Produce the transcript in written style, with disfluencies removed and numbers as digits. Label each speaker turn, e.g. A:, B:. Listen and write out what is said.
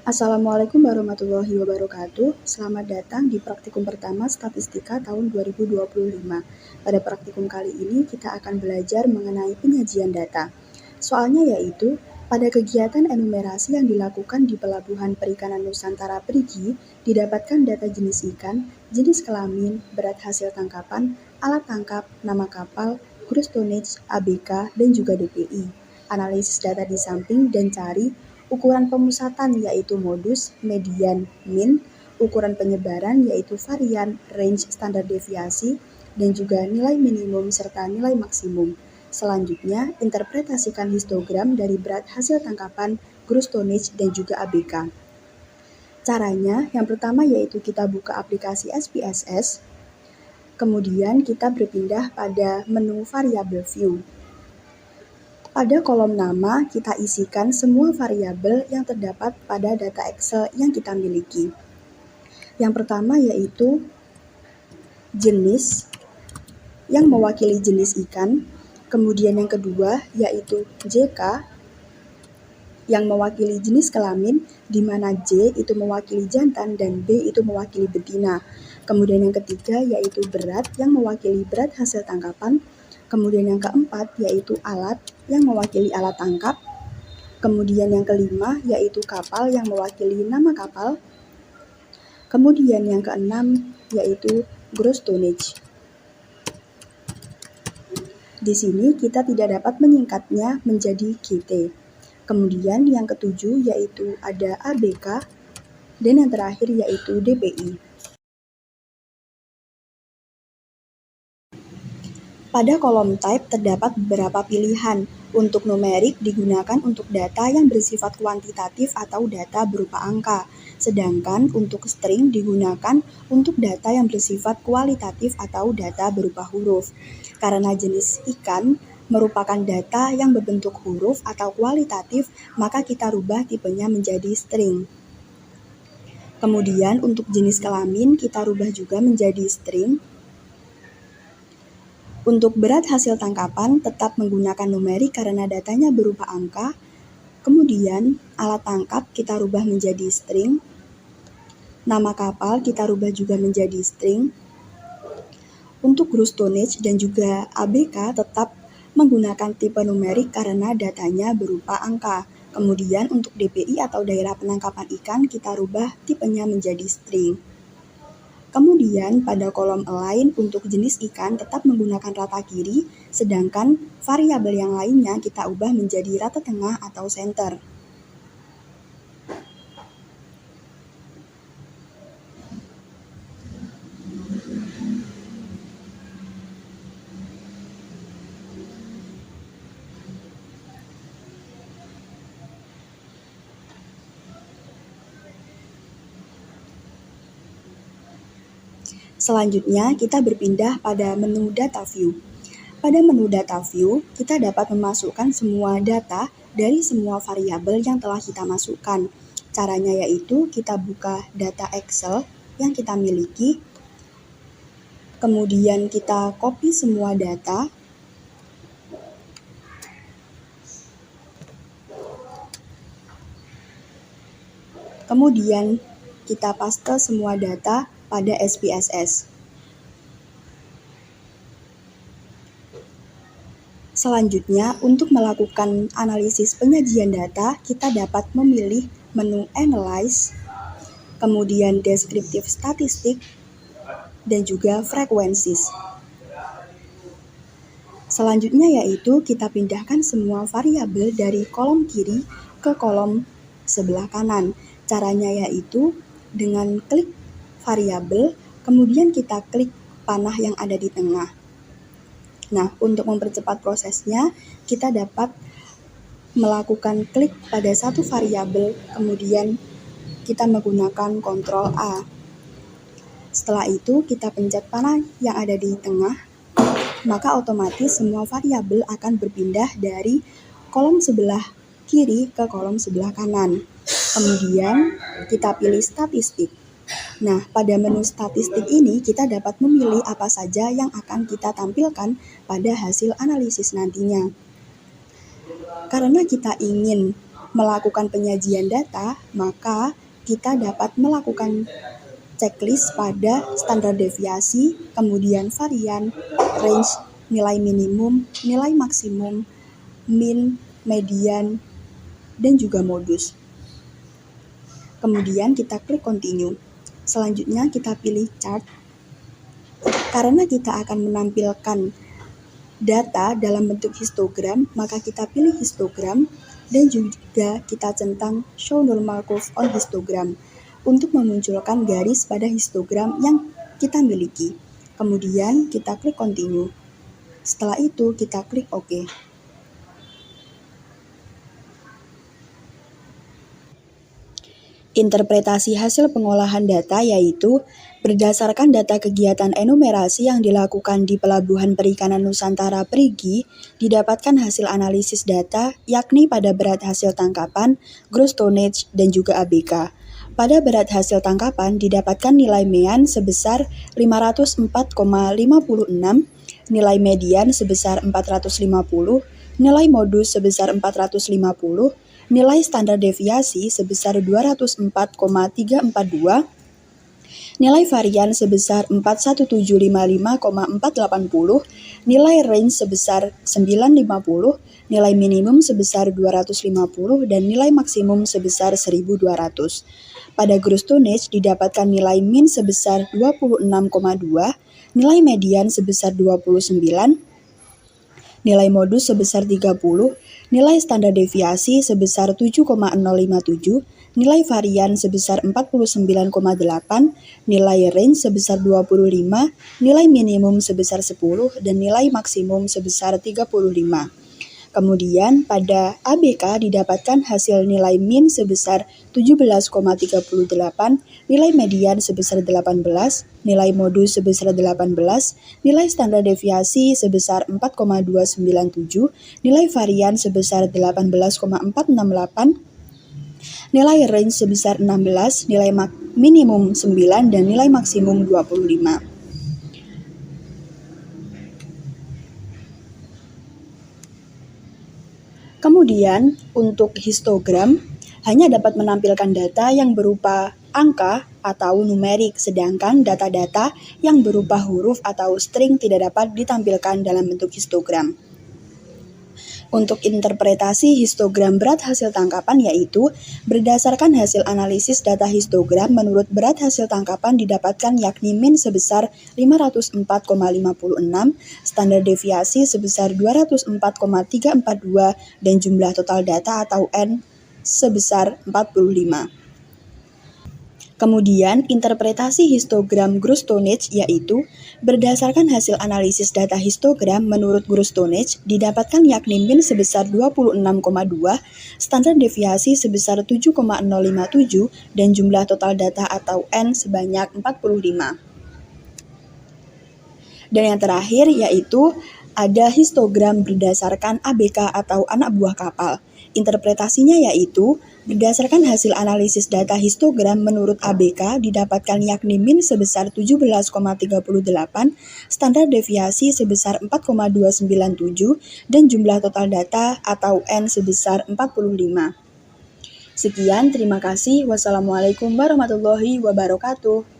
A: Assalamualaikum warahmatullahi wabarakatuh. Selamat datang di praktikum pertama Statistika tahun 2025. Pada praktikum kali ini kita akan belajar mengenai penyajian data. Soalnya yaitu, pada kegiatan enumerasi yang dilakukan di Pelabuhan Perikanan Nusantara Perigi, didapatkan data jenis ikan, jenis kelamin, berat hasil tangkapan, alat tangkap, nama kapal, gross tonnage, ABK, dan juga DPI. Analisis data di samping dan cari ukuran pemusatan yaitu modus, median, min, ukuran penyebaran yaitu varian, range, standar deviasi, dan juga nilai minimum serta nilai maksimum. Selanjutnya, interpretasikan histogram dari berat hasil tangkapan, gross tonnage, dan juga ABK. Caranya, yang pertama yaitu kita buka aplikasi SPSS, kemudian kita berpindah pada menu variable view. Pada kolom nama, kita isikan semua variabel yang terdapat pada data Excel yang kita miliki. Yang pertama yaitu jenis yang mewakili jenis ikan, kemudian yang kedua yaitu JK yang mewakili jenis kelamin, di mana J itu mewakili jantan dan B itu mewakili betina. Kemudian yang ketiga yaitu berat yang mewakili berat hasil tangkapan. Kemudian yang keempat yaitu alat yang mewakili alat tangkap. Kemudian yang kelima yaitu kapal yang mewakili nama kapal. Kemudian yang keenam yaitu gross tonnage. Di sini kita tidak dapat menyingkatnya menjadi GT. Kemudian yang ketujuh yaitu ada ABK dan yang terakhir yaitu DPI. Pada kolom type terdapat beberapa pilihan. Untuk numerik digunakan untuk data yang bersifat kuantitatif atau data berupa angka. Sedangkan untuk string digunakan untuk data yang bersifat kualitatif atau data berupa huruf. Karena jenis ikan merupakan data yang berbentuk huruf atau kualitatif, maka kita rubah tipenya menjadi string. Kemudian untuk jenis kelamin kita rubah juga menjadi string. Untuk berat hasil tangkapan tetap menggunakan numerik karena datanya berupa angka. Kemudian alat tangkap kita rubah menjadi string. Nama kapal kita rubah juga menjadi string. Untuk gross tonnage dan juga ABK tetap menggunakan tipe numerik karena datanya berupa angka. Kemudian untuk DPI atau daerah penangkapan ikan kita rubah tipenya menjadi string. Kemudian pada kolom align untuk jenis ikan tetap menggunakan rata kiri, sedangkan variabel yang lainnya kita ubah menjadi rata tengah atau center. Selanjutnya, kita berpindah pada menu Data View. Pada menu Data View, kita dapat memasukkan semua data dari semua variabel yang telah kita masukkan. Caranya yaitu kita buka data Excel yang kita miliki, kemudian kita copy semua data, kemudian kita paste semua data pada SPSS. Selanjutnya, untuk melakukan analisis penyajian data, kita dapat memilih menu Analyze, kemudian Descriptive Statistic, dan juga Frequencies. Selanjutnya yaitu kita pindahkan semua variabel dari kolom kiri ke kolom sebelah kanan. Caranya yaitu dengan klik variabel, kemudian kita klik panah yang ada di tengah. Nah, untuk mempercepat prosesnya, kita dapat melakukan klik pada satu variabel, kemudian kita menggunakan Ctrl A. Setelah itu, kita pencet panah yang ada di tengah, maka otomatis semua variabel akan berpindah dari kolom sebelah kiri ke kolom sebelah kanan. Kemudian, kita pilih statistik. Nah, pada menu statistik ini kita dapat memilih apa saja yang akan kita tampilkan pada hasil analisis nantinya. Karena kita ingin melakukan penyajian data, maka kita dapat melakukan checklist pada standar deviasi, kemudian varian, range, nilai minimum, nilai maksimum, min, median, dan juga modus. Kemudian kita klik continue. Selanjutnya kita pilih chart. Karena kita akan menampilkan data dalam bentuk histogram, maka kita pilih histogram dan juga kita centang show normal curve on histogram untuk memunculkan garis pada histogram yang kita miliki. Kemudian kita klik continue. Setelah itu kita klik OK. Interpretasi hasil pengolahan data yaitu berdasarkan data kegiatan enumerasi yang dilakukan di Pelabuhan Perikanan Nusantara Perigi, didapatkan hasil analisis data yakni pada berat hasil tangkapan, gross tonnage, dan juga ABK. Pada berat hasil tangkapan didapatkan nilai mean sebesar 504,56, nilai median sebesar 450, nilai modus sebesar 450, nilai standar deviasi sebesar 204,342, nilai varian sebesar 41755,480, nilai range sebesar 950, nilai minimum sebesar 250, dan nilai maksimum sebesar 1200. Pada gross tonnage didapatkan nilai min sebesar 26,2, nilai median sebesar 29, nilai modus sebesar 30, nilai standar deviasi sebesar 7,057, nilai varian sebesar 49,8, nilai range sebesar 25, nilai minimum sebesar 10, dan nilai maksimum sebesar 35. Kemudian pada ABK didapatkan hasil nilai min sebesar 17,38, nilai median sebesar 18, nilai modus sebesar 18, nilai standar deviasi sebesar 4,297, nilai varian sebesar 18,468, nilai range sebesar 16, nilai minimum 9, dan nilai maksimum 25. Kemudian, untuk histogram hanya dapat menampilkan data yang berupa angka atau numerik, sedangkan data-data yang berupa huruf atau string tidak dapat ditampilkan dalam bentuk histogram. Untuk interpretasi histogram berat hasil tangkapan yaitu berdasarkan hasil analisis data histogram menurut berat hasil tangkapan didapatkan yakni min sebesar 504,56, standar deviasi sebesar 204,342, dan jumlah total data atau N sebesar 45. Kemudian, interpretasi histogram gross tonnage yaitu berdasarkan hasil analisis data histogram menurut gross tonnage didapatkan yakni min sebesar 26,2, standar deviasi sebesar 7,057, dan jumlah total data atau N sebanyak 45. Dan yang terakhir yaitu ada histogram berdasarkan ABK atau anak buah kapal. Interpretasinya yaitu berdasarkan hasil analisis data histogram menurut ABK didapatkan yakni min sebesar 17,38, standar deviasi sebesar 4,297, dan jumlah total data atau N sebesar 45. Sekian, terima kasih. Wassalamualaikum warahmatullahi wabarakatuh.